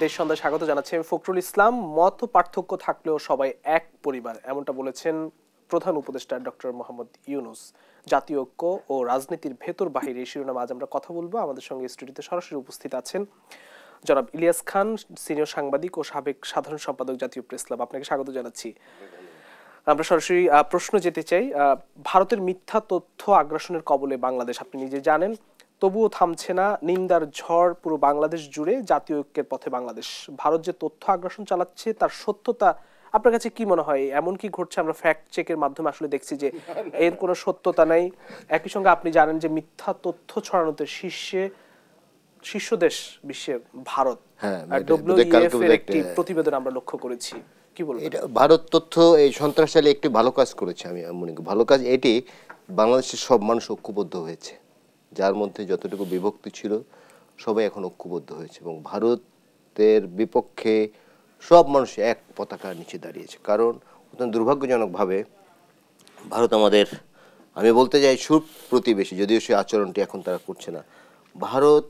দেশ সন্ধ্যায় স্বাগত জানাচ্ছি আমি ফখরুল ইসলাম। মত পার্থক্য থাকলেও সবাই এক পরিবার, এমনটা বলেছেন প্রধান উপদেষ্টা ডক্টর মোহাম্মদ ইউনূস। জাতীয় ঐক্য ও রাজনীতির ভেতর বাহিরে এই শিরোনামে আজ আমরা কথা বলবো। আমাদের সঙ্গে স্টুডিওতে সরাসরি উপস্থিত আছেন জনাব ইলিয়াস খান, সিনিয়র সাংবাদিক ও সাবেক সাধারণ সম্পাদক, জাতীয় প্রেস ক্লাব। আপনাকে স্বাগত জানাচ্ছি। আমরা সরাসরি প্রশ্ন যেতে চাই। ভারতের মিথ্যা তথ্য আগ্রাসনের কবলে বাংলাদেশ, আপনি নিজে জানেন, তবুও থামছে না নিন্দার ঝড় পুরো বাংলাদেশ জুড়ে। জাতীয় ঐক্যের পথে বাংলাদেশ। ভারত যে তথ্য আগ্রাসন চালাচ্ছে তার সত্যতা আপনার কাছে কি মনে হয়? এমন কি ঘটছে? আমরা ফ্যাক্ট চেকের মাধ্যমে আসলে দেখছি যে এর কোনো সত্যতা নাই। একই সঙ্গে আপনি জানেন যে মিথ্যা তথ্য ছড়ানোতে শীর্ষ দেশ বিশ্বের ভারত। WEF এর একটি প্রতিবেদন আমরা লক্ষ্য করেছি। কি বলবেন? এটা ভারত তথ্য এই সন্ত্রাসী একটি ভালো কাজ করেছে, আমি মনে করি ভালো কাজ। এটি বাংলাদেশের সব মানুষ ঐক্যবদ্ধ হয়েছে, যার মধ্যে যতটুকু বিভক্তি ছিল সবাই এখন ঐক্যবদ্ধ হয়েছে এবং ভারতের বিপক্ষে সব মানুষ এক পতাকার নিচে দাঁড়িয়েছে। কারণ অত্যন্ত দুর্ভাগ্যজনকভাবে ভারত আমাদের, আমি বলতে চাই, সুপ্রতিবেশী, যদিও সে আচরণটি এখন তারা করছে না। ভারত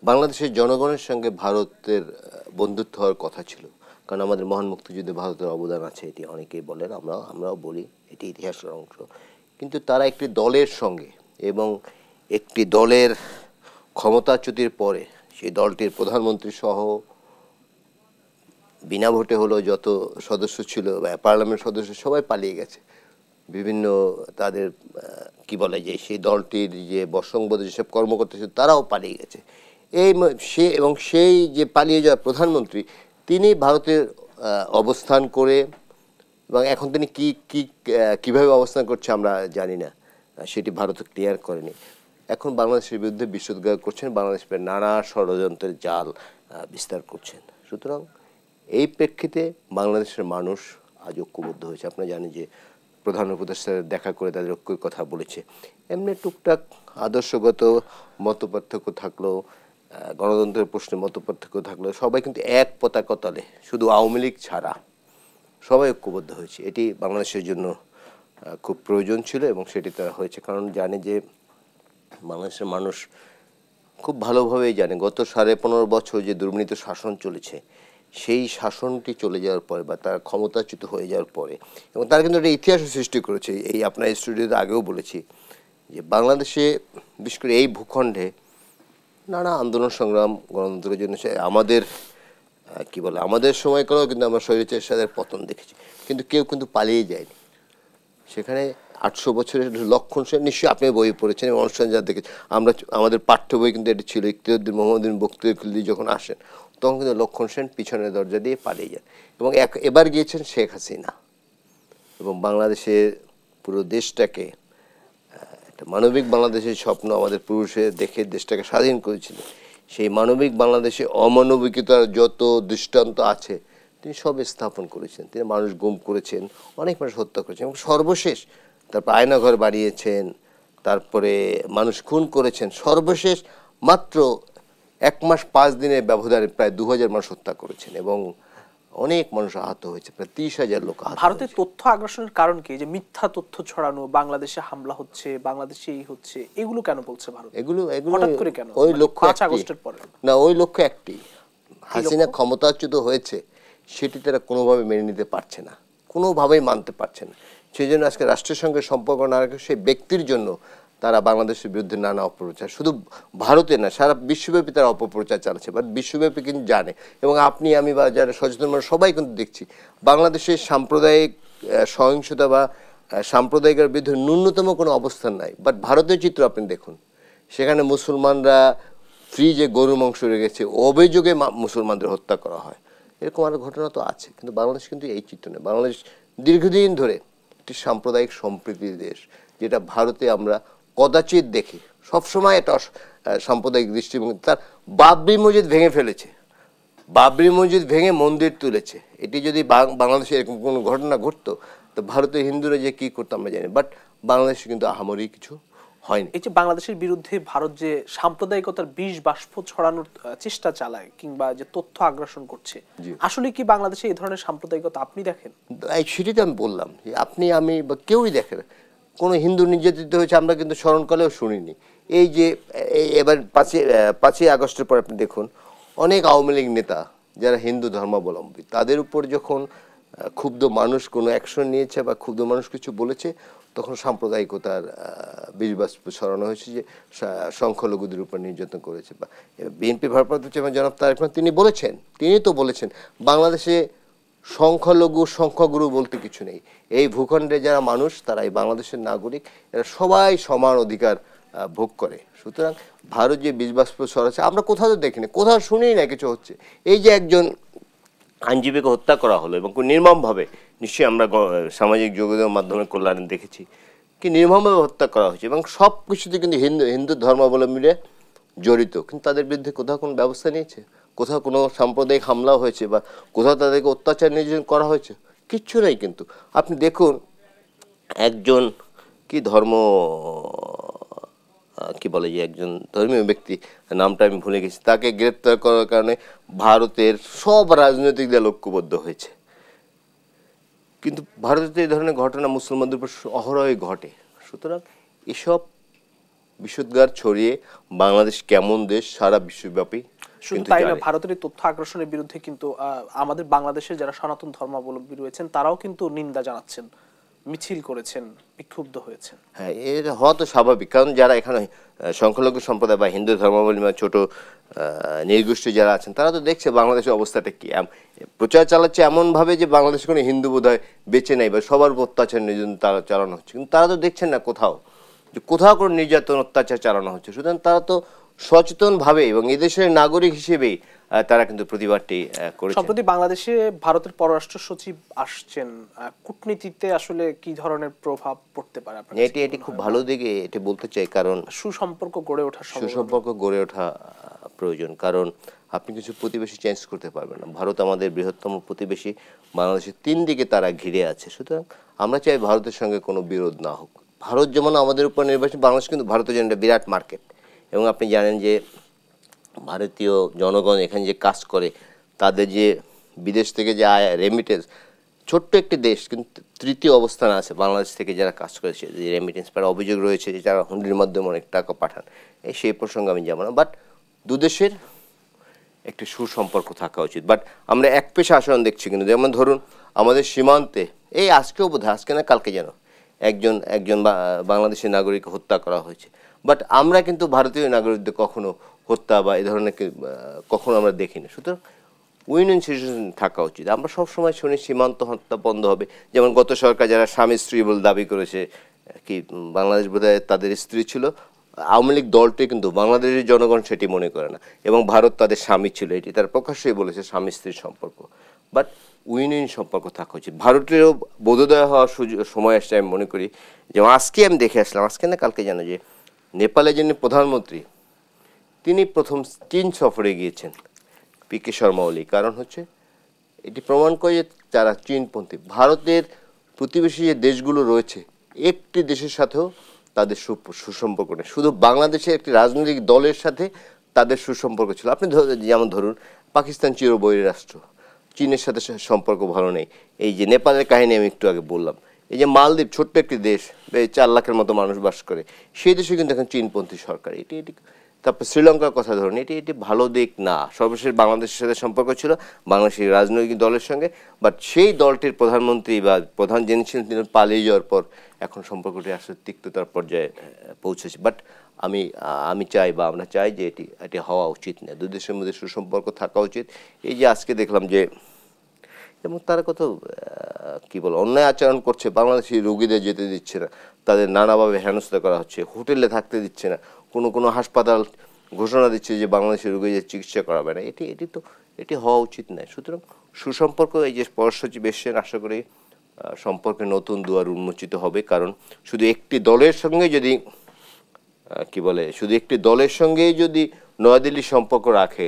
বাংলাদেশের জনগণের সঙ্গে ভারতের বন্ধুত্ব হওয়ার কথা ছিল, কারণ আমাদের মহান মুক্তিযুদ্ধে ভারতের অবদান আছে, এটি অনেকেই বলেন, আমরাও বলি, এটি ইতিহাসের অংশ। কিন্তু তারা একটি দলের সঙ্গে এবং একটি দলের ক্ষমতাচ্যুতির পরে সেই দলটির প্রধানমন্ত্রী সহ বিনা ভোটে হলো যত সদস্য ছিল বা পার্লামেন্ট সদস্য সবাই পালিয়ে গেছে। বিভিন্ন তাদের কি বলে যে সেই দলটির যে বর্ষংবোধ যেসব কর্মকর্তা ছিল তারাও পালিয়ে গেছে। সেই যে পালিয়ে যাওয়া প্রধানমন্ত্রী, তিনি ভারতের অবস্থান করে, এবং এখন তিনি কিভাবে অবস্থান করছে আমরা জানি না, সেটি ভারত ক্লিয়ার করেনি। এখন বাংলাদেশের বিরুদ্ধে বিষোদ্গার করছেন, বাংলাদেশ নানা ষড়যন্ত্রের জাল বিস্তার করছেন। সুতরাং এই প্রেক্ষিতে বাংলাদেশের মানুষ আজ ঐক্যবদ্ধ হয়েছে। আপনারা জানেন যে প্রধান উপদেষ্টা দেখা করে তাদের ঐক্যের কথা বলেছে। এমনি টুকটাক আদর্শগত মতপার্থক্য থাকলেও, গণতন্ত্রের প্রশ্নে মতপার্থক্য থাকলেও সবাই কিন্তু এক পতাকা তলে, শুধু আওয়ামী লীগ ছাড়া সবাই ঐক্যবদ্ধ হয়েছে। এটি বাংলাদেশের জন্য খুব প্রয়োজন ছিল এবং সেটি তারা হয়েছে। কারণ জানে যে বাংলাদেশের মানুষ খুব ভালোভাবেই জানে গত 15.5 বছর যে দুর্নীতি শাসন চলেছে, সেই শাসনটি চলে যাওয়ার পরে বা তার ক্ষমতাচ্যুত হয়ে যাওয়ার পরে, এবং তারা কিন্তু একটা ইতিহাসও সৃষ্টি করেছে। এই আপনার স্টুডিওতে আগেও বলেছি যে বাংলাদেশে, বিশেষ করে এই ভূখণ্ডে, নানা আন্দোলন সংগ্রাম গণতন্ত্রের জন্য আমাদের কি বলে আমাদের সময়কালেও কিন্তু আমরা স্বৈরাচারের সাথে পতন দেখেছি, কিন্তু কেউ কিন্তু পালিয়ে যায়নি। সেখানে 800 বছরের লক্ষণ সেন, নিশ্চয়ই আপনি বই পড়েছেন এবং অনুষ্ঠান যা দেখেছেন, আমাদের পাঠ্য বই কিন্তু এটি ছিল। ইখতিয়ারউদ্দিন মোহাম্মদ বখতিয়ার যখন আসেন তখন কিন্তু লক্ষণ সেন পিছনের দরজা দিয়ে পালিয়ে যান এবং এবার গিয়েছেন শেখ হাসিনা এবং বাংলাদেশের পুরো দেশটাকে একটা মানবিক বাংলাদেশের স্বপ্ন আমাদের পুরুষে দেখে দেশটাকে স্বাধীন করেছিল। সেই মানবিক বাংলাদেশে অমানবিকতার যত দৃষ্টান্ত আছে তিনি সব স্থাপন করেছেন। তিনি মানুষ গুম করেছেন, অনেক মানুষ হত্যা করেছেন এবং সর্বশেষ তারপর আয়নাঘর বানিয়েছেন, তারপরে মানুষ খুন করেছেন। সর্বশেষ মাত্র 1 মাস 5 দিনের ব্যবধানে প্রায় 2000 মানুষ হত্যা করেছেন এবং অনেক মানুষ আহত হয়েছে, প্রায় 30,000 লোক আহত। ভারতের তথ্য আগ্রাসনের কারণ কি? যে মিথ্যা তথ্য ছড়ানো, বাংলাদেশে হামলা হচ্ছে, বাংলাদেশে এই হচ্ছে, এগুলো কেন বলছে ভারত? এগুলো হঠাৎ করে কেন? ওই লক্ষ্য 5 আগস্টের পরে না, ওই লক্ষ্য একটি, হাসিনা ক্ষমতাচ্যুত হয়েছে, সেটি তারা কোনোভাবে মেনে নিতে পারছে না, কোনোভাবেই মানতে পারছে না। সেই জন্য আজকে রাষ্ট্রের সঙ্গে সম্পর্ক না রাখে সেই ব্যক্তির জন্য তারা বাংলাদেশের বিরুদ্ধে নানা অপপ্রচার, শুধু ভারতে না সারা বিশ্বব্যাপী তারা অপপ্রচার চালাচ্ছে। বাট বিশ্বব্যাপী কিন্তু জানে, এবং আপনি আমি বা যারা সচেতন মানুষ সবাই কিন্তু দেখছি বাংলাদেশের সাম্প্রদায়িক সহিংসতা বা সাম্প্রদায়িকের বিরুদ্ধে ন্যূনতম কোনো অবস্থান নাই। বাট ভারতের চিত্র আপনি দেখুন, সেখানে মুসলমানরা ফ্রিজে গরু মাংস রেখেছে, অভিযোগে মুসলমানদের হত্যা করা হয়, এরকম আরও ঘটনা তো আছে। কিন্তু বাংলাদেশ কিন্তু এই চিত্র নেই। বাংলাদেশ দীর্ঘদিন ধরে একটি সাম্প্রদায়িক সম্প্রীতির দেশ, যেটা ভারতে আমরা কদাচিৎ দেখি। সবসময় এটা সাম্প্রদায়িক দৃষ্টিভঙ্গি। তার বাবরি মসজিদ ভেঙে ফেলেছে, বাবরি মসজিদ ভেঙে মন্দির তুলেছে। এটি যদি বাংলাদেশে এরকম কোনো ঘটনা ঘটতো তো ভারতের হিন্দুরা যে কী করতো আমরা জানি, বাট বাংলাদেশে কিন্তু আহামরি কিছু হয়নি। এই যে বাংলাদেশের বিরুদ্ধে ভারত যে সাম্প্রদায়িকতার বিষ বাষ্প ছড়ানোর চেষ্টা চালায় কিংবা যে তথ্য আগ্রাসন করছে, আসলে কি বাংলাদেশে এই ধরনের সাম্প্রদায়িকতা আপনি দেখেন? সেটি তো আমি বললাম, আপনি আমি বা কেউই দেখে না। কোনো হিন্দু নির্যাতিত হয়েছে আমরা কিন্তু স্মরণকালেও শুনিনি। এই যে এবার 5ই আগস্টের পর আপনি দেখুন অনেক আওয়ামী লীগ নেতা যারা হিন্দু ধর্মাবলম্বী তাদের উপর যখন ক্ষুব্ধ মানুষ কোনো অ্যাকশন নিয়েছে বা ক্ষুব্ধ মানুষ কিছু বলেছে, তখন সাম্প্রদায়িকতার বীজবাষ্প ছড়ানো হয়েছে যে সংখ্যালঘুদের উপর নির্যাতন করেছে। বা বিএনপি ভারপ্রাপ্ত চেয়ারম্যান জনাব তারেক রহমান তিনি তো বলেছেন বাংলাদেশে সংখ্যালঘু সংখ্যাগুরু বলতে কিছু নেই। এই ভূখণ্ডে যারা মানুষ তারা এই বাংলাদেশের নাগরিক, এরা সবাই সমান অধিকার ভোগ করে। সুতরাং ভারত যে বীজবাষ্প ছড়াচ্ছে আমরা কোথাও তো দেখিনি, কোথাও শুনেই না কিছু হচ্ছে। এই যে একজন আইনজীবীকে হত্যা করা হলো এবং নির্মমভাবে, নিশ্চয়ই আমরা সামাজিক যোগাযোগের মাধ্যমে কল্যাণে দেখেছি কি নির্মমভাবে হত্যা করা হয়েছে, এবং সব কিছুতে কিন্তু হিন্দু ধর্মাবলম্বীরা জড়িত, কিন্তু তাদের বিরুদ্ধে কোথাও কোনো ব্যবস্থা নিয়েছে? কোথাও কোনো সাম্প্রদায়িক হামলা হয়েছে বা কোথাও তাদেরকে অত্যাচার নির্যাতন করা হয়েছে? কিচ্ছু নেই। কিন্তু আপনি দেখুন একজন কি বলে যে একজন ধর্মীয় ব্যক্তি, নামটা আমি ভুলে গেছি, তাকে গ্রেপ্তার করার কারণে ভারতের সব রাজনৈতিক দল ঐক্যবদ্ধ হয়েছে। কিন্তু ভারতে এই ধরনের ঘটনা মুসলমানদের উপর অহরহই ঘটে। সুতরাং এসব বিষোদ্গার ছড়িয়ে বাংলাদেশ কেমন দেশ সারা বিশ্বব্যাপী। শুধু তাই না, ভারতের এই তথ্য আগ্রাসনের বিরুদ্ধে কিন্তু আমাদের বাংলাদেশের যারা সনাতন ধর্মাবলম্বী রয়েছেন তারাও কিন্তু নিন্দা জানাচ্ছেন, মিছিল করেছেন, বিক্ষুব্ধ হয়েছেন। হ্যাঁ, এর হওয়া তো স্বাভাবিক, কারণ যারা এখানে সংখ্যালঘু সম্প্রদায় বা হিন্দু ধর্মাবলম্বী বা ছোট নৃগোষ্ঠী যারা আছেন তারা তো দেখছে বাংলাদেশের অবস্থাটা কি। প্রচার চালাচ্ছে এমনভাবে যে বাংলাদেশে কোনো হিন্দু বোধহয় বেঁচে নেই বা সবার উপর অত্যাচার নির্যাতন তারা চালানো হচ্ছে, কিন্তু তারা তো দেখছেন না কোথাও যে কোথাও কোনো নির্যাতন অত্যাচার চালানো হচ্ছে। সুতরাং তারা তো সচেতনভাবে এবং এদেশের নাগরিক হিসেবেই তারা কিন্তু প্রতিবাদটি করেছে। সম্প্রতি বাংলাদেশে ভারতের পররাষ্ট্র সচিব আসছেন, কূটনীতিতে আসলে কি ধরনের প্রভাব পড়তে পারে? এটি খুব ভালো দিকে এটি বলতে চাই, কারণ সুসম্পর্ক গড়ে ওঠা প্রয়োজন। কারণ আপনি কিছু প্রতিবেশী চেঞ্জ করতে পারবেন না। ভারত আমাদের বৃহত্তম প্রতিবেশী, বাংলাদেশের 3 দিকে তারা ঘিরে আছে। সুতরাং আমরা চাই ভারতের সঙ্গে কোনো বিরোধ না হোক। ভারত যেমন আমাদের উপর নির্ভরশীল, বাংলাদেশ কিন্তু ভারতের জন্য একটা বিরাট মার্কেট। এবং আপনি জানেন যে ভারতীয় জনগণ এখানে যে কাজ করে তাদের যে বিদেশ থেকে যে আয় রেমিটেন্স, ছোট্ট একটি দেশ কিন্তু 3য় অবস্থানে আছে বাংলাদেশ থেকে যারা কাজ করেছে, যে রেমিটেন্স পাওয়ার অভিযোগ রয়েছে যে যারা হুন্ডির মাধ্যমে অনেক টাকা পাঠান। সেই প্রসঙ্গে আমি যাব না, বাট দুদেশের একটি সুসম্পর্ক থাকা উচিত। বাট আমরা এক পেশা আচরণ দেখছি কিন্তু, যেমন ধরুন আমাদের সীমান্তে আজকেও বোধহয়, আজকে না কালকে যেন একজন বাংলাদেশের নাগরিক হত্যা করা হয়েছে, বাট আমরা কিন্তু ভারতীয় নাগরিকদের কখনো হত্যা বা এই ধরনের কখনো আমরা দেখিনি। সুতরাং উইন-উইন সিচুয়েশন থাকা উচিত। আমরা সবসময় শুনি সীমান্ত হত্যা বন্ধ হবে, যেমন গত সরকার যারা স্বামী স্ত্রী বলে দাবি করেছে, কি বাংলাদেশ বোধহয় তাদের স্ত্রী ছিল, আওয়ামী লীগ দলটি কিন্তু বাংলাদেশের জনগণ সেটি মনে করে না, এবং ভারত তাদের স্বামী ছিল, এটি তার প্রকাশ্যই বলেছে স্বামী স্ত্রীর সম্পর্ক। বাট উইন-উইন সম্পর্ক থাকা উচিত। ভারতেরও বোধোদয় হওয়ার সময় আসছে আমি মনে করি। যেমন আজকে আমি দেখে আসলাম, আজকে না কালকে জানো, যে নেপালের যিনি প্রধানমন্ত্রী তিনি প্রথম চীন সফরে গিয়েছেন, পিকে শর্মা ওলি। কারণ হচ্ছে এটি প্রমাণ করে যে যারা চীনপন্থী, ভারতের প্রতিবেশী যে দেশগুলো রয়েছে একটি দেশের সাথেও তাদের সুসম্পর্ক নেই। শুধু বাংলাদেশের একটি রাজনৈতিক দলের সাথে তাদের সুসম্পর্ক ছিল। আপনি যেমন ধরুন পাকিস্তান চিরবৈরী রাষ্ট্র, চীনের সাথে সম্পর্ক ভালো নেই। এই যে নেপালের কাহিনী আমি একটু আগে বললাম, এই যে মালদ্বীপ ছোট্ট একটি দেশ, 4 লাখের মতো মানুষ বাস করে, সেই দেশে কিন্তু এখন চীনপন্থী সরকার। এটি তারপর শ্রীলঙ্কার কথা ধরুন, এটি ভালো দিক না। সর্বশেষ বাংলাদেশের সাথে সম্পর্ক ছিল বাংলাদেশের রাজনৈতিক দলের সঙ্গে, বাট সেই দলটির প্রধানমন্ত্রী বা প্রধান যিনি ছিলেন তিনি পালিয়ে যাওয়ার পর এখন সম্পর্কটি আসলে তিক্ততার পর্যায়ে পৌঁছেছে। বাট আমি চাই বা আমরা চাই যে এটি হওয়া উচিত না। দুই দেশের মধ্যে সুসম্পর্ক থাকা উচিত। এই যে আজকে দেখলাম যে এবং তারা কত অন্যায় আচরণ করছে, বাংলাদেশি রোগীদের যেতে দিচ্ছে না, তাদের নানাভাবে হেনস্থা করা হচ্ছে, হোটেলে থাকতে দিচ্ছে না, কোনো হাসপাতাল ঘোষণা দিচ্ছে যে বাংলাদেশের রোগীদের চিকিৎসা করাবে না। এটি হওয়া উচিত নয়। সুতরাং সুসম্পর্ক, এই যে পররাষ্ট্র সচিব এসছেন, আশা করি সম্পর্কে নতুন দুয়ার উন্মোচিত হবে। কারণ শুধু একটি দলের সঙ্গে যদি নয়াদিল্লি সম্পর্ক রাখে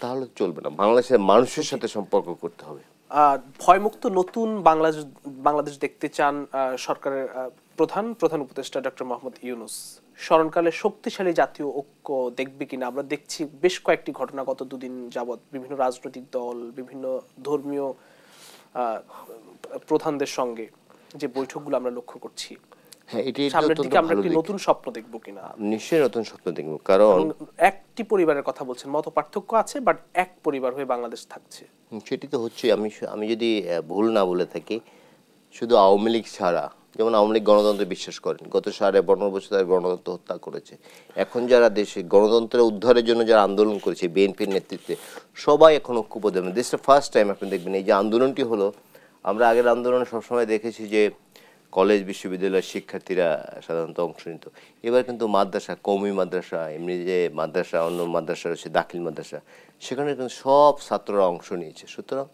তাহলে চলবে না, বাংলাদেশের মানুষের সাথে সম্পর্ক করতে হবে। ভয়মুক্ত নতুন বাংলাদেশ দেখতে চান সরকারের প্রধান উপদেষ্টা ডক্টর মোহাম্মদ ইউনূস। স্মরণকালে শক্তিশালী জাতীয় ঐক্য দেখবে কিনা? আমরা দেখছি বেশ কয়েকটি ঘটনা গত 2 দিন যাবৎ বিভিন্ন রাজনৈতিক দল, বিভিন্ন ধর্মীয় প্রধানদের সঙ্গে যে বৈঠকগুলো আমরা লক্ষ্য করছি, হ্যাঁ, এটি সামনের অত্যন্ত দিকে আমরা ভালো একটি দিক। নতুন স্বপ্ন দেখব কিনা? নিশ্চয়ই নতুন স্বপ্ন দেখব, কারণ এবং একটি পরিবারের কথা বলছেন, মত পার্থক্য আছে বাট এক পরিবার হয়ে বাংলাদেশ থাকছে। সেটি তো হচ্ছে। আমি যদি ভুল না বলে থাকি, শুধু আওয়ামী লীগ ছাড়া, যেমন আওয়ামী লীগ গণতন্ত্রে বিশ্বাস করেন, গত 15.5 বছর তারা গণতন্ত্র হত্যা করেছে। এখন যারা দেশে গণতন্ত্রের উদ্ধারের জন্য যারা আন্দোলন করেছে বিএনপির নেতৃত্বে, সবাই এখন ঐক্যবদ্ধ। দিস দ্য ফার্স্ট টাইম আপনি দেখবেন এই যে আন্দোলনটি হলো। আমরা আগের আন্দোলনে সবসময় দেখেছি যে কলেজ বিশ্ববিদ্যালয়ের শিক্ষার্থীরা সাধারণত অংশ নিত। এবার কিন্তু মাদ্রাসা, কওমি মাদ্রাসা, এমনি যে মাদ্রাসা, অন্য মাদ্রাসা রয়েছে, দাখিল মাদ্রাসা, সেখানে কিন্তু সব ছাত্ররা অংশ নিয়েছে। সুতরাং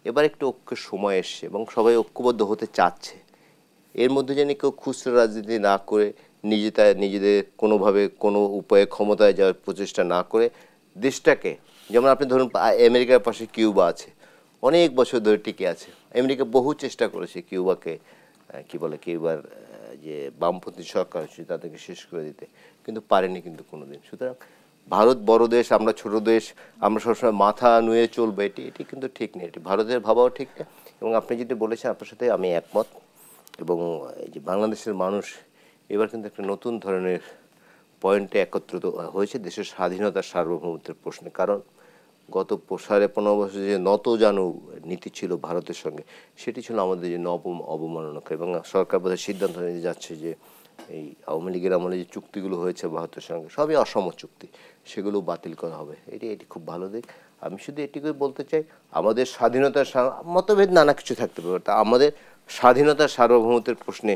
এবার একটু ঐক্যের সময় এসছে এবং সবাই ঐক্যবদ্ধ হতে চাচ্ছে। এর মধ্যে যেন কেউ খুচরা রাজনীতি না করে, নিজেদের কোনোভাবে কোনো উপায়ে ক্ষমতায় যাওয়ার প্রচেষ্টা না করে দেশটাকে, যেমন আপনি ধরুন আমেরিকার পাশে কিউবা আছে, অনেক বছর ধরে টিকে আছে। আমেরিকা বহু চেষ্টা করেছে কিউবাকে কিউবার যে বামপন্থী সরকার হচ্ছে তাদেরকে শেষ করে দিতে, কিন্তু পারেনি কিন্তু কোনোদিন। সুতরাং ভারত বড় দেশ, আমরা ছোট দেশ, আমরা সবসময় মাথা নুয়ে চলবে, এটি কিন্তু ঠিক নেই। এটি ভারতের ভাবাও ঠিক না। এবং আপনি যেটি বলেছেন, আপনার সাথে আমি একমত। এবং এই যে বাংলাদেশের মানুষ এবার কিন্তু একটা নতুন ধরনের পয়েন্টে একত্রিত হয়েছে দেশের স্বাধীনতার সার্বভৌমত্বের প্রশ্নে। কারণ গত 15.5 বছর যে নতজানু নীতি ছিল ভারতের সঙ্গে, সেটি ছিল আমাদের জন্য অবমাননাকর। এবং সরকার বোধহয় সিদ্ধান্ত নিয়ে যাচ্ছে যে এই আওয়ামী লীগের আমলে যে চুক্তিগুলো হয়েছে ভারতের সঙ্গে, সবই অসম চুক্তি, সেগুলো বাতিল করা হবে। এটি খুব ভালো দিক। আমি শুধু এটিকে বলতে চাই, আমাদের স্বাধীনতার মতভেদ নানা কিছু থাকতে পারে, তা আমাদের স্বাধীনতার সার্বভৌমত্বের প্রশ্নে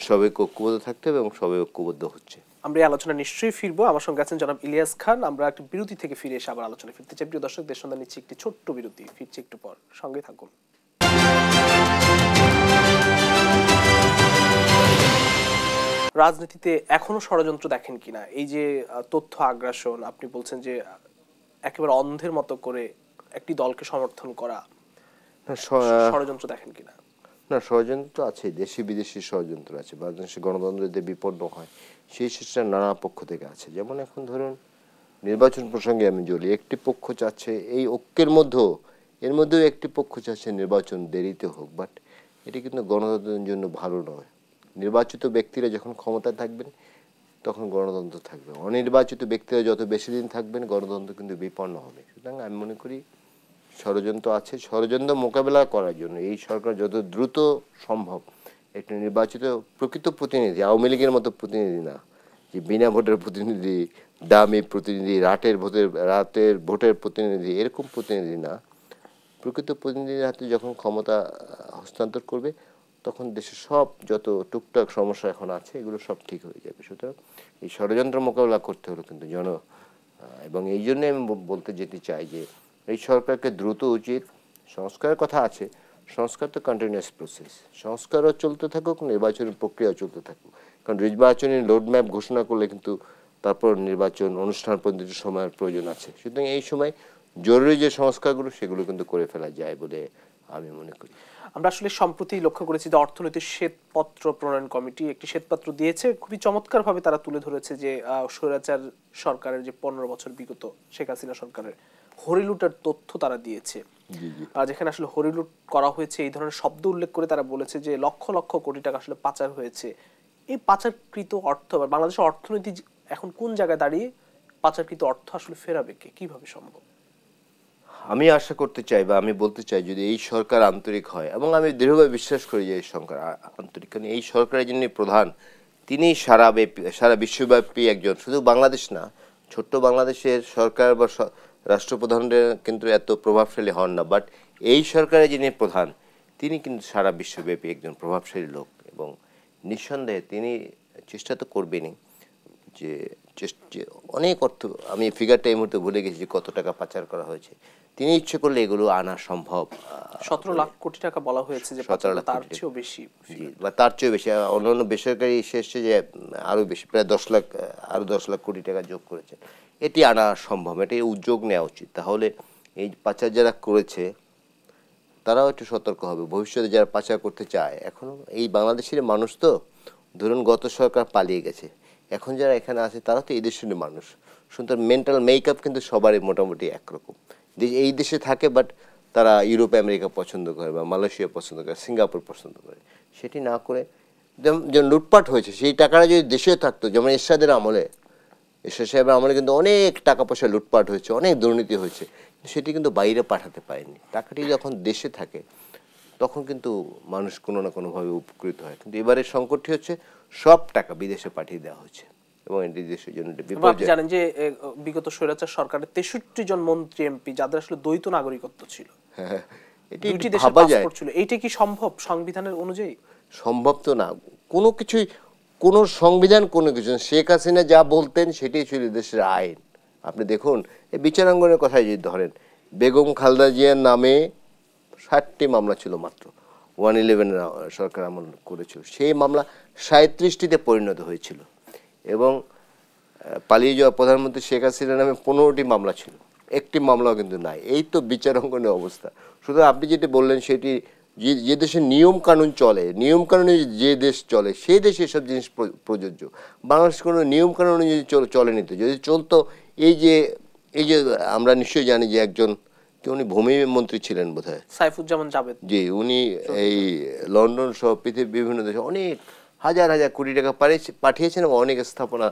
সবাইকে ঐক্যবদ্ধ থাকতে হবে এবং সবাই ঐক্যবদ্ধ হচ্ছে। আমরা এই আলোচনা নিশ্চয়ই ফিরবো। আমার সঙ্গে আছেন জনাব ইলিয়াস খান। আমরা একটা বিরতি থেকে ফিরে এসে আবার আলোচনা ফিরতে চাই। প্রিয় দর্শক, দেশ সন্ধান নিচ্ছি একটি ছোট্ট বিরতি, ফিরছি একটু পর, সঙ্গে থাকুন। রাজনীতিতে এখনো ষড়যন্ত্র দেখেন কিনা? এই যে তথ্য আগ্রাসন, আপনি বলছেন যে একেবারে অন্ধের মতো করে একটি দলকে সমর্থন করা, ষড়যন্ত্র দেখেন কিনা? না, ষড়যন্ত্র তো আছে, দেশি বিদেশি ষড়যন্ত্র আছে। বাংলাদেশের গণতন্ত্র যদি বিপন্ন হয়, সেই চেষ্টা নানা পক্ষ থেকে আছে। যেমন এখন ধরুন নির্বাচন প্রসঙ্গে আমি বলি, একটি পক্ষ চাচ্ছে এই ঐক্যের মধ্যেও একটি পক্ষ চাচ্ছে নির্বাচন দেরিতে হোক, বাট এটি কিন্তু গণতন্ত্রের জন্য ভালো নয়। নির্বাচিত ব্যক্তিরা যখন ক্ষমতায় থাকবেন তখন গণতন্ত্র থাকবে। অনির্বাচিত ব্যক্তিরা যত বেশি দিন থাকবেন গণতন্ত্র কিন্তু বিপন্ন হবে। সুতরাং আমি মনে করি ষড়যন্ত্র আছে। ষড়যন্ত্র মোকাবেলা করার জন্য এই সরকার যত দ্রুত সম্ভব একটি নির্বাচিত প্রকৃত প্রতিনিধি, আওয়ামী লীগের মতো প্রতিনিধি না, যে বিনা ভোটের প্রতিনিধি, দামি প্রতিনিধি, রাতের ভোটের প্রতিনিধি, এরকম প্রতিনিধি না, প্রকৃত প্রতিনিধির হাতে যখন ক্ষমতা হস্তান্তর করবে তখন দেশের সব যত টুকটাক সমস্যা এখন আছে এগুলো সব ঠিক হয়ে যাবে। সুতরাং এই ষড়যন্ত্র মোকাবেলা করতে হলো কিন্তু এবং এই জন্যে আমি বলতে যেতে চাই যে এই সরকারকে দ্রুত উচিত, সংস্কারের কথা আছে, সংস্কার তো কন্টিনিউয়াস প্রসেস, সংস্কারও চলতে থাকুক, নির্বাচনী প্রক্রিয়াও চলতে থাকুক। কারণ নির্বাচনী রোডম্যাপ ঘোষণা করলে কিন্তু তারপর নির্বাচন অনুষ্ঠান পর্যন্ত সময়ের প্রয়োজন আছে। সুতরাং এই সময় জরুরি যে সংস্কারগুলো সেগুলো কিন্তু করে ফেলা যায় বলে আমি মনে করি। আমরা আসলে সম্প্রতি লক্ষ্য করেছি যে অর্থনৈতিক শ্বেতপত্র প্রণয়ন কমিটি একটি শ্বেতপত্র দিয়েছে। খুবই চমৎকারভাবে তারা তুলে ধরেছে যে স্বৈরাচার সরকারের যে 15 বছর বিগত শেখ হাসিনা সরকারের হরিলুটের তথ্য তারা দিয়েছে, যেখানে আসলে হরিলুট করা হয়েছে এই ধরনের শব্দ উল্লেখ করে তারা বলেছে যে লক্ষ লক্ষ কোটি টাকা আসলে পাচার হয়েছে। এই পাচারকৃত অর্থ, বাংলাদেশের অর্থনীতি এখন কোন জায়গায় দাঁড়িয়ে, পাচারকৃত অর্থ আসলে ফেরাবে কে, কিভাবে সম্ভব? আমি আশা করতে চাই বা আমি বলতে চাই, যদি এই সরকার আন্তরিক হয়, এবং আমি দৃঢ়ভাবে বিশ্বাস করি যে এই সরকার আন্তরিক, কারণ এই সরকারের যিনি প্রধান তিনি সারা বিশ্বব্যাপী একজন, শুধু বাংলাদেশ না, ছোট্ট বাংলাদেশের সরকার বা রাষ্ট্রপ্রধানরা কিন্তু এত প্রভাবশালী হন না, বাট এই সরকারের যিনি প্রধান তিনি কিন্তু সারা বিশ্বব্যাপী একজন প্রভাবশালী লোক। এবং নিঃসন্দেহে তিনি চেষ্টা তো করবেনই যে অনেক অর্থ, আমি ফিগারটা এই মুহূর্তে ভুলে গেছি কত টাকা পাচার করা হয়েছে, তিনি ইচ্ছে করলে এগুলো আনা সম্ভব। 17 লাখ কোটি টাকা বলা হয়েছে যে তার চেয়েও বেশি, বা তার চেয়েও বেশি। অন্যান্য বেসরকারি এসেছে যে আরো বেশি, প্রায় 10 লাখ কোটি টাকা যোগ করেছে। এটি আনা সম্ভব, এটি উদ্যোগ নেওয়া উচিত। তাহলে এই পাচার যারা করেছে তারাও একটু সতর্ক হবে। ভবিষ্যতে যারা পাচার করতে চায়, এখনো এই বাংলাদেশের মানুষ তো, ধরুন গত সরকার পালিয়ে গেছে, এখন যারা এখানে আছে তারা তো এই দেশের মানুষ। সুতরাং মেন্টাল মেকআপ কিন্তু সবারই মোটামুটি একরকম, এই দেশে থাকে, বাট তারা ইউরোপ আমেরিকা পছন্দ করে বা মালয়েশিয়া পছন্দ করে, সিঙ্গাপুর পছন্দ করে। সেটি না করে যে লুটপাট হয়েছে সেই টাকাটা যদি দেশে থাকতো, যেমন এরশাদের আমলে, এরশাদ সাহেবের আমলে কিন্তু অনেক টাকা পয়সা লুটপাট হয়েছে, অনেক দুর্নীতি হয়েছে, সেটি কিন্তু বাইরে পাঠাতে পারেনি। টাকাটি যখন দেশে থাকে তখন কিন্তু মানুষ কোনো না কোনোভাবে উপকৃত হয়। কিন্তু এবারের সংকটটি হচ্ছে সব টাকা বিদেশে পাঠিয়ে দেওয়া হচ্ছে এবং এটি দেশের জন্য আপনি বিপর্যয়। জানেন যে বিগত স্বৈরাচার সরকারের 63 জন মন্ত্রী এমপি যাদের আসলে দ্বৈত নাগরিকত্ব ছিল, এটি দুইটি দেশের ভাবা যায়, পাসপোর্ট ছিল, এইটা কি সম্ভব সংবিধানের অনুযায়ী? সম্ভব তো না, কোনো কিছুই, কোনো সংবিধান কোনো কিছু না। শেখ হাসিনা যা বলতেন সেটাই ছিল দেশের আইন। আপনি দেখুন এই বিচারাঙ্গনের কথাই যদি ধরেন, বেগম খালেদা জিয়ার নামে 60টি মামলা ছিল মাত্র, 111 সরকার আমল করেছিল, সেই মামলা 37টিতে পরিণত হয়েছিল এবং পালিয়ে যাওয়া প্রধানমন্ত্রী শেখ হাসিনার নামে 15টি মামলা ছিল, একটি মামলাও কিন্তু নাই। এই তো বিচারাঙ্গনের অবস্থা। শুধু আপনি যেটি বললেন সেটি, যে দেশে নিয়ম কানুন চলে, নিয়ম কানুনে যে দেশ চলে সেই দেশে এসব জিনিস প্রযোজ্য। বাংলাদেশ কোনো নিয়ম কানুন যদি চলেনি, তো যদি চলতো, এই যে আমরা নিশ্চয়ই জানি যে একজন, উনি ভূমি মন্ত্রী ছিলেন বোধহয়, সাইফুজ্জামান জাভেদ, জি, উনি এই লন্ডন সহ পৃথিবীর বিভিন্ন দেশে অনেক হাজার হাজার কোটি টাকা পাঠিয়েছেন এবং অনেক স্থাপনা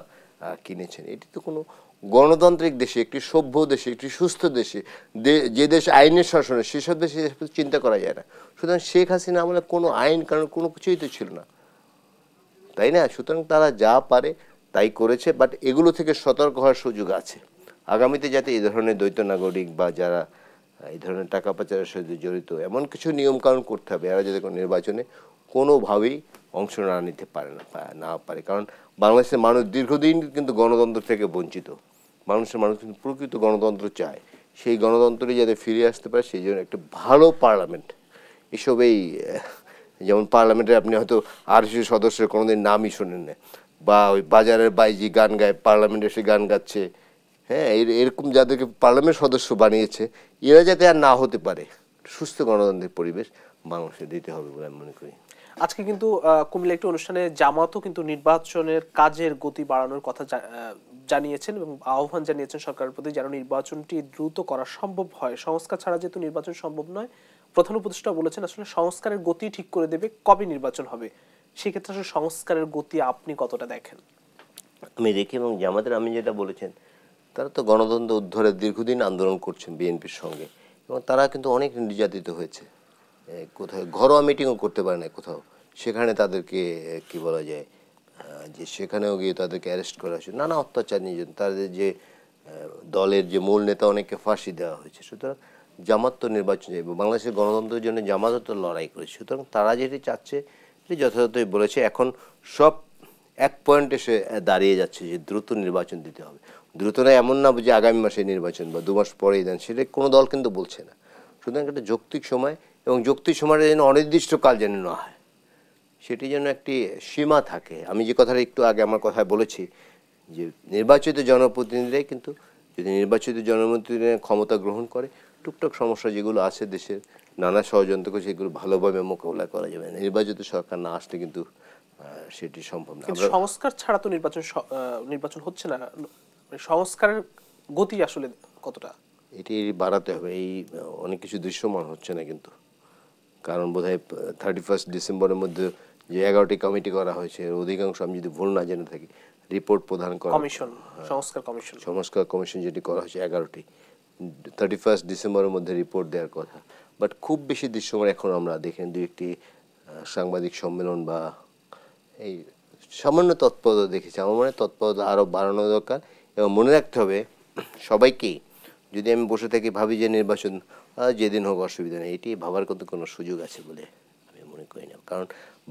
কিনেছেন। এটি তো কোনো গণতান্ত্রিক দেশে, একটি সভ্য দেশে, একটি সুস্থ দেশে, যে দেশ আইনের শাসনে, সেসব দেশে চিন্তা করা যায় না। সুতরাং শেখ হাসিনা আমলে কোনো আইন কারণ কোনো কিছুই তো ছিল না, তাই না? সুতরাং তারা যা পারে তাই করেছে, বাট এগুলো থেকে সতর্ক হওয়ার সুযোগ আছে আগামীতে, যাতে এই ধরনের দ্বৈত নাগরিক বা যারা এই ধরনের টাকা পাচারের সাথে জড়িত, এমন কিছু নিয়মকানুন করতে হবে এরা যাতে কোনো নির্বাচনে কোনোভাবেই অংশ না নিতে পারে না পারে। কারণ বাংলাদেশের মানুষ দীর্ঘদিন কিন্তু গণতন্ত্র থেকে বঞ্চিত। মানুষ কিন্তু প্রকৃত গণতন্ত্র চায়, সেই গণতন্ত্রই যাতে ফিরে আসতে পারে সেই জন্য একটা ভালো পার্লামেন্ট, এসবেই যেমন পার্লামেন্টে আপনি হয়তো 80 সদস্যের কোনোদিন নামই শোনেন না, বা ওই বাজারের বাইজি গান গায়, পার্লামেন্টে এসে গান গাচ্ছে, হ্যাঁ, এরকম যাদেরকে পার্লামেন্ট সদস্য বানিয়েছে, এরা যাতে আর না হতে পারে, সুস্থ গণতন্ত্রের পরিবেশ বাংলাদেশে দিতে হবে বলে আমি মনে করি। আজকে কিন্তু কুমিল্লা একটি অনুষ্ঠানে জামাতও কিন্তু নির্বাচনের কাজের গতি বাড়ানোর কথা জানিয়েছেন এবং আহ্বান জানিয়েছেন সরকারের প্রতি যেন নির্বাচনটি দ্রুত করা সম্ভব হয়। সংস্কার ছাড়া যেহেতু নির্বাচন সম্ভব নয়, প্রধান উপদেষ্টা বলেছেন আসলে সংস্কারের গতি ঠিক করে দেবে কবে নির্বাচন হবে। সেক্ষেত্রে আসলে সংস্কারের গতি আপনি কতটা দেখেন? আমি দেখি, এবং জামাতের আমি যেটা বলেছেন, তারা তো গণতন্ত্র উদ্ধারে দীর্ঘদিন আন্দোলন করছেন বিএনপির সঙ্গে, এবং তারা কিন্তু অনেক নির্যাতিত হয়েছে। কোথাও ঘরোয়া মিটিংও করতে পারে না কোথাও, সেখানে তাদেরকে কি বলা যায়, যে সেখানেও গিয়ে তাদেরকে অ্যারেস্ট করা হয়েছে, নানা অত্যাচার নির্যাতন, তাদের যে দলের যে মূল নেতা অনেককে ফাঁসি দেওয়া হয়েছে। সুতরাং জামাত তো নির্বাচন যাবে, বাংলাদেশের গণতন্ত্রের জন্য জামাতও তো লড়াই করেছে। সুতরাং তারা যেটি চাচ্ছে যে যথাযথই বলেছে, এখন সব এক পয়েন্টে এসে দাঁড়িয়ে যাচ্ছে যে দ্রুত নির্বাচন দিতে হবে। দ্রুত না এমন না যে আগামী মাসে নির্বাচন বা 2 মাস পরেই দেন, সেটা কোনো দল কিন্তু বলছে না। সুতরাং একটা যৌক্তিক সময়, এবং যৌক্তিক সময়টা যেন অনির্দিষ্টকাল যেন না হয়, সেটি যেন একটি সীমা থাকে। আমি যে কথাটা একটু আগে আমার কথায় বলেছি, যে নির্বাচিত জনপ্রতিনিধিরাই কিন্তু, যদি নির্বাচিত জনপ্রতিনিধিরা ক্ষমতা গ্রহণ করে, টুকটাক সমস্যা যেগুলো আছে দেশের নানা ষড়যন্ত্র করে, সেগুলো ভালোভাবে মোকাবিলা করা যাবে। নির্বাচিত সরকার না আসলে কিন্তু সেটি সম্ভব না। কিন্তু সংস্কার ছাড়া তো নির্বাচন হচ্ছে না। সংস্কারের গতি আসলে কতটা? এটি বাড়াতে হবে। এই অনেক কিছু দৃশ্যমান হচ্ছে না কিন্তু, কারণ বোধহয় 31 ডিসেম্বরের মধ্যে যে 11টি কমিটি করা হয়েছে, অধিকাংশ আমি যদি ভুল না জেনে থাকি, রিপোর্ট প্রদান করা কমিশন, সংস্কার কমিশন যেটি করা হয়েছে 11টি, 31 ডিসেম্বরের মধ্যে রিপোর্ট দেওয়ার কথা। বাট খুব বেশি দৃশ্যমান এখন আমরা দেখেন, দুই একটি সাংবাদিক সম্মেলন বা এই সামান্য তৎপরতা দেখেছি। আমার মনে হয় তৎপরতা আরও বাড়ানো দরকার, এবং মনে রাখতে হবে সবাইকেই, যদি আমি বসে থেকে ভাবি যে নির্বাচন যেদিন হোক অসুবিধা নেই, এটি ভাবার কিন্তু কোনো সুযোগ আছে বলে আমি মনে করি না। কারণ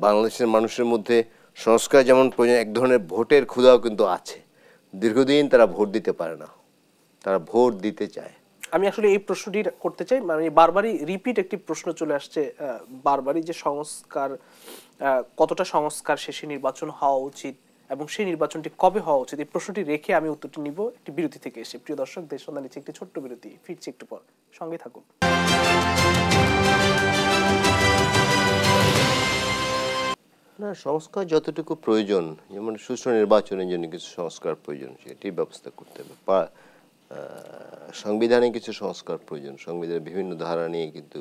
বাংলাদেশের মানুষের মধ্যে সংস্কার যেমন প্রয়োজন, এক ধরনের ভোটের ক্ষুধাও কিন্তু আছে। দীর্ঘদিন তারা ভোট দিতে পারে না, তারা ভোট দিতে চায়। আমি আসলে এই প্রশ্নটি করতে চাই, মানে বারবারই রিপিট একটি প্রশ্ন চলে আসছে বারবারই, যে সংস্কার, কতটা সংস্কার শেষে নির্বাচন হওয়া উচিত এবং সেই নির্বাচনটি কবে হওয়া উচিত, এই প্রশ্নটি রেখে আমি উত্তরটি নিব একটি বিরতি থেকে এসে। প্রিয় দর্শক, দেশ সন্ধান নিচ্ছে একটি ছোট্ট বিরতি, ফিরছি একটু পর, সঙ্গে থাকুন। না, সংস্কার যতটুকু প্রয়োজন, যেমন সুষ্ঠু নির্বাচনের জন্য কিছু সংস্কার প্রয়োজন, সেটির ব্যবস্থা করতে হবে। সংবিধানে কিছু সংস্কার প্রয়োজন, সংবিধানের বিভিন্ন ধারা নিয়ে কিন্তু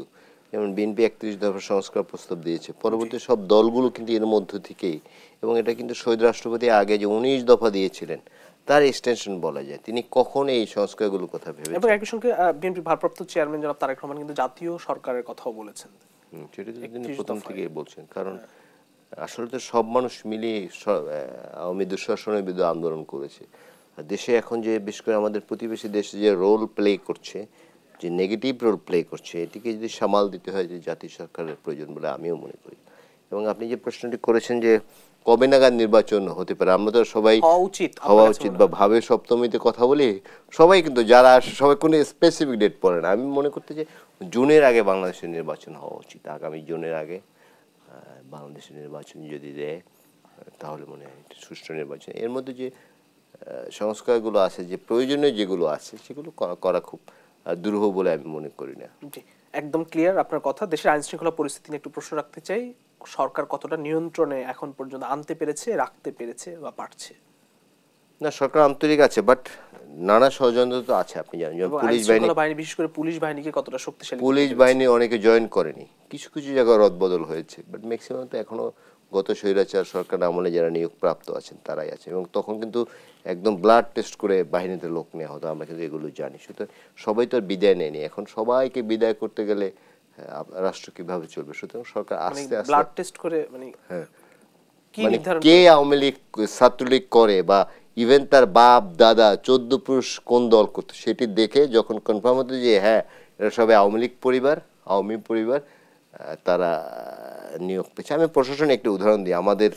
যেমন বিএনপি 31 দফা সংস্কার প্রস্তাব দিয়েছে, পরবর্তী সব দলগুলো কিন্তু এর মধ্য থেকেই, এবং এটা কিন্তু শহীদ রাষ্ট্রপতি আগে যে 19 দফা দিয়েছিলেন তার এক্সটেনশন বলা যায়। তিনি কখন এই সংস্কারগুলোর কথা ভেবেছেন। এবং একই সঙ্গে বিএনপি ভারপ্রাপ্ত চেয়ারম্যান জনাব তারেক রহমান কিন্তু জাতীয় সরকারের কথাও বলেছেন। সেটা তো তিনি প্রথম থেকেই বলছেন, কারণ আসলে তো সব মানুষ মিলিয়ে আওয়ামী দুঃশাসনের বিরুদ্ধে আন্দোলন করেছে। আর দেশে এখন যে বিশেষ করে আমাদের প্রতিবেশী দেশে যে রোল প্লে করছে, যে নেগেটিভ রোল প্লে করছে, এটিকে যদি সামাল দিতে হয় যে জাতীয় সরকারের প্রয়োজন বলে আমিও মনে করি। এবং আপনি যে প্রশ্নটি করেছেন যে কবে নাগাদ নির্বাচন হতে পারে, আমরা তো সবাই হওয়া উচিত বা ভাবে সপ্তমীতে কথা বলি, সবাই কিন্তু যারা আসে সবাই কোনো স্পেসিফিক ডেট পড়ে না। আমি মনে করতে যে জুনের আগে বাংলাদেশের নির্বাচন হওয়া উচিত, আগামী জুনের আগে বাংলাদেশের নির্বাচন যদি দেয় তাহলে মনে হয় সুষ্ঠু নির্বাচন। এর মধ্যে যে সংস্কারগুলো আছে, যে প্রয়োজনীয় যেগুলো আছে, সেগুলো করা খুব দুরূহ বলে আমি মনে করি না। জি, একদম ক্লিয়ার আপনার কথা। দেশের আইন শৃঙ্খলা পরিস্থিতি নিয়ে একটু প্রশ্ন রাখতে চাই, সরকার কতটা নিয়ন্ত্রণে এখন পর্যন্ত আনতে পেরেছে, রাখতে পেরেছে বা পারছে? না, সরকার আন্তরিক আছে, বাট নানা ষড়যন্ত্র তো আছে। আপনি জানেন পুলিশ বাহিনী, বিশেষ করে পুলিশ বাহিনীকে কতটা শক্তিশালী, পুলিশ বাহিনী অনেকে জয়েন করেনি, কিছু কিছু জায়গায় রদবদল হয়েছে, বাট ম্যাক্সিমাম তো এখনো গত স্বৈরাচার সরকার আমলে যারা নিয়োগপ্রাপ্ত আছেন তারাই আছে। এবং তখন কিন্তু একদম ব্লাড টেস্ট করে বাহিনীতে লোক নেওয়া হতো, আমরা কিন্তু এগুলো জানি। সুতরাং সবাই তো আর বিদায় নেয়নি, এখন সবাইকে বিদায় করতে গেলে রাষ্ট্র কিভাবে চলবে? সুতরাং সরকার আস্তে আস্তে ব্লাড টেস্ট করে, মানে কে আওয়ামী লীগ ছাত্রলীগ করে বা ইভেন তার বাপ দাদা 14 পুরুষ কোন দল করতো সেটি দেখে যখন কনফার্ম হতো যে হ্যাঁ এরা সবাই আওয়ামী লীগ পরিবার, আওয়ামী পরিবার, তারা নিয়োগ পেয়েছে। আমি প্রশাসনে একটি উদাহরণ দিই। আমাদের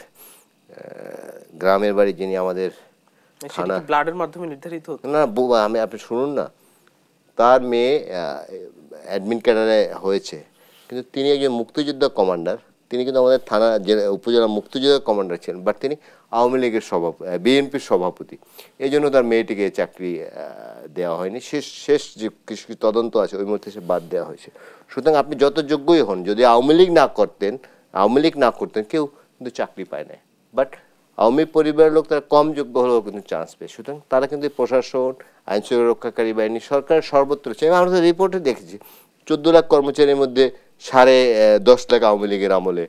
গ্রামের বাড়ি, যিনি আমাদের থানা, ব্লাডের মাধ্যমে নির্ধারিত হতো না, আমি আপনি শুনুন না, তার মেয়ে অ্যাডমিন ক্যাডারে হয়েছে, কিন্তু তিনি একজন মুক্তিযোদ্ধা কমান্ডার। তিনি কিন্তু আমাদের থানা জেলা উপজেলা মুক্তিযোদ্ধা কমান্ডার ছিলেন, বাট তিনি আওয়ামী লীগের বিএনপির সভাপতি। এই জন্য তার মেয়েটিকে চাকরি দেওয়া হয়নি। শেষ যে কিছু তদন্ত আছে ওই মুহূর্তে সে বাদ দেওয়া হয়েছে। সুতরাং আপনি যত যোগ্যই হন, যদি আওয়ামী লীগ না করতেন কেউ কিন্তু চাকরি পায় না। বাট আওয়ামী পরিবারের লোক তারা কম যোগ্য হলেও কিন্তু চান্স পেয়ে। সুতরাং তারা কিন্তু প্রশাসন, আইন শৃঙ্খলা রক্ষাকারী বাহিনী, সরকারের সর্বত্র চাই। আমরা তো রিপোর্টে দেখেছি 14 লাখ কর্মচারীর মধ্যে 10.5 লাখ আওয়ামী লীগের আমলে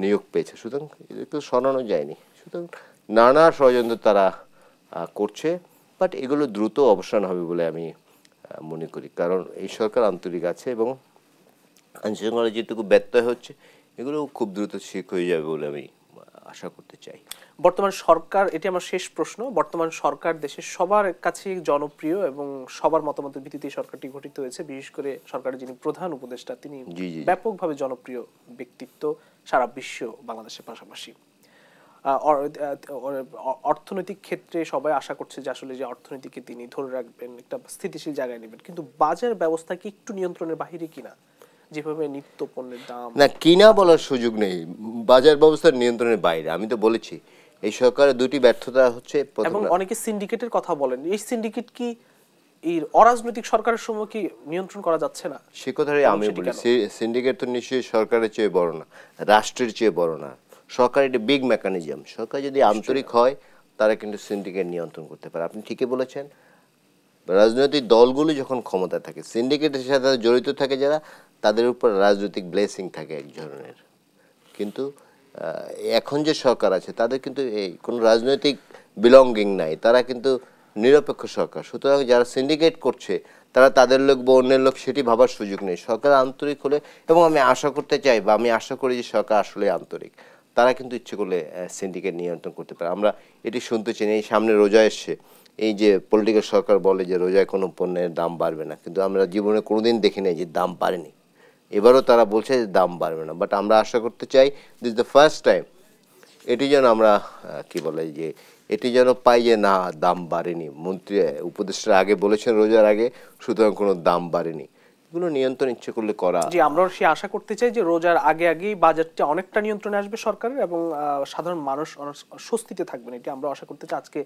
নিয়োগ পেয়েছে। সুতরাং এদেরকে সরানো যায়নি। সুতরাং নানা ষড়যন্ত্র তারা করছে, বাট এগুলো দ্রুত অবসান হবে বলে আমি মনে করি, কারণ এই সরকার আন্তরিক আছে এবং আইন শৃঙ্খলা যেটুকু ব্যত্যয় হচ্ছে এগুলো খুব দ্রুত ঠিক হয়ে যাবে বলে আমি আশা করতে চাই। বর্তমান সরকার, এটি আমার শেষ প্রশ্ন, বর্তমান সরকার দেশের সবার কাছে জনপ্রিয় এবং সবার মতামতের ভিত্তিতে সরকারটি গঠিত হয়েছে। বিশেষ করে সরকারের যিনি প্রধান উপদেষ্টা তিনি ব্যাপকভাবে জনপ্রিয় ব্যক্তিত্ব সারা বিশ্ব, বাংলাদেশের পাশাপাশি। অর্থনৈতিক ক্ষেত্রে সবাই আশা করছে যে আসলে যে অর্থনীতিকে তিনি ধরে রাখবেন, একটা স্থিতিশীল জায়গায় নেবেন, কিন্তু বাজার ব্যবস্থা কি একটু নিয়ন্ত্রণের বাহিরে কিনা? যেভাবে নিত্য পণ্যের দাম, না কিনা বলার সুযোগ নেই, বাজার ব্যবস্থার নিয়ন্ত্রণের বাইরে। আমি তো বলেছি এই সরকারের দুটি ব্যর্থতা হচ্ছে, এবং অনেকে সিন্ডিকেটের কথা বলেন। এই সিন্ডিকেট কি এই অরাজনৈতিক সরকারের সময় কি নিয়ন্ত্রণ করা যাচ্ছে না? সে কথাটাই আমি বলি, সিন্ডিকেট তো নিশ্চয়ই সরকারের চেয়ে বড় না, রাষ্ট্রের চেয়ে বড় না। সরকার একটা বিগ মেকানিজম। সরকার যদি আন্তরিক হয় তারা কিন্তু সিন্ডিকেট নিয়ন্ত্রণ করতে পারে। আপনি ঠিকই বলেছেন, রাজনৈতিক দলগুলো যখন ক্ষমতায় থাকে, সিন্ডিকেটের সাথে জড়িত থাকে যারা, তাদের উপর রাজনৈতিক ব্লেসিং থাকে এক ধরনের। কিন্তু এখন যে সরকার আছে তাদের কিন্তু এই কোনো রাজনৈতিক বিলঙ্গিং নাই, তারা কিন্তু নিরপেক্ষ সরকার। সুতরাং যারা সিন্ডিকেট করছে তারা তাদের লোক বা অন্যের লোক সেটি ভাবার সুযোগ নেই। সরকার আন্তরিক হলে, এবং আমি আশা করতে চাই বা আমি আশা করি যে সরকার আসলে আন্তরিক, তারা কিন্তু ইচ্ছে করলে সিন্ডিকেট নিয়ন্ত্রণ করতে পারে। আমরা এটি শুনতে চাই। এই সামনে রোজা এসছে, এই যে পলিটিক্যাল সরকার বলে যে রোজায় কোনো পণ্যের দাম বাড়বে না, কিন্তু আমরা জীবনে কোনোদিন দেখি নাই যে দাম বাড়েনি। এবারও তারা বলছে যে দাম বাড়বে না, বাট আমরা আশা করতে চাই দিস দ্য ফার্স্ট টাইম এটি যেন আমরা কি বলে যে এটি যেন পাই যে না দাম বাড়েনি। মন্ত্রী উপদেষ্টা আগে বলেছেন রোজার আগে, সুতরাং কোনো দাম বাড়েনি। এগুলো নিয়ন্ত্রণ ইচ্ছে করলে করা। জি, আমরাও সে আশা করতে চাই যে রোজার আগেই বাজেটটা অনেকটা নিয়ন্ত্রণে আসবে সরকারের, এবং সাধারণ মানুষ স্বস্তিতে থাকবেন, এটি আমরা আশা করতে চাই। আজকে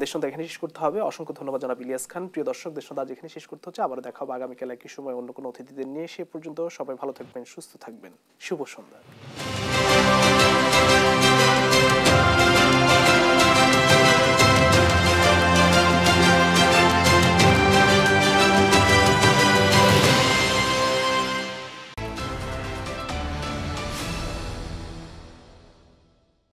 দেশনদা এখানে শেষ করতে হবে। অসংখ্য ধন্যবাদ জনাব ইলিয়াস খান। প্রিয় দর্শক, দেশনদা আজ এখানে শেষ করতে হচ্ছে। আবার দেখা হবে আগামীকাল একই সময় অন্য কোনো অতিথিদের নিয়ে। সে পর্যন্ত সবাই ভালো থাকবেন, সুস্থ থাকবেন। শুভ সন্ধ্যা।